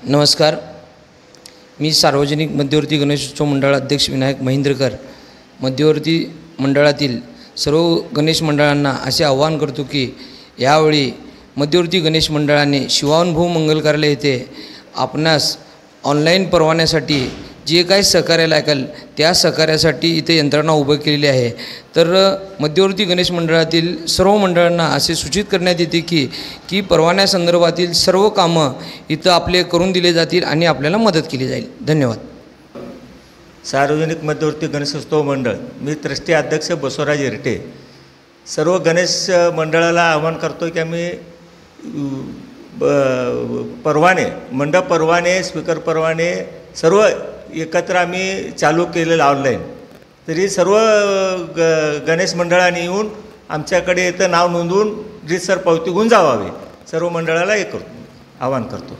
नमस्कार. मी सार्वजनिक मध्यवर्ती गणेशोत्सव मंडळ अध्यक्ष विनायक महेंद्रकर मध्यवर्ती मंडळातील सर्व गणेश मंडळांना असे आवाहन करतो की यावेळी मध्यवर्ती गणेश मंडळाने शिवानुभव मंगल कार्यालय येथे आपणास ऑनलाईन परवान्यासाठी जे काही सहकार्य लागेल त्या सहकार्यासाठी इथे यंत्रणा उभी केलेली आहे. तर मध्यवर्ती गणेश मंडळातील सर्व मंडळांना असे सूचित करण्यात येते की परवान्यासंदर्भातील सर्व कामं इथं आपले करून दिले जातील आणि आपल्याला मदत केली जाईल. धन्यवाद. सार्वजनिक मध्यवर्ती गणेशोत्सव मंडळ, मी ट्रस्टी अध्यक्ष बसवराज इरटे. सर्व गणेश मंडळाला आवाहन करतो की आम्ही परवाने, मंडप परवाने, स्पीकर परवाने सर्व एकत्र आम्ही चालू केलेलं ऑनलाईन. तरी सर्व गणेश मंडळांनी येऊन आमच्याकडे इथं नाव नोंदवून रीतसर पावती घेऊन जावावे, सर्व मंडळाला हे करतो, आवाहन करतो.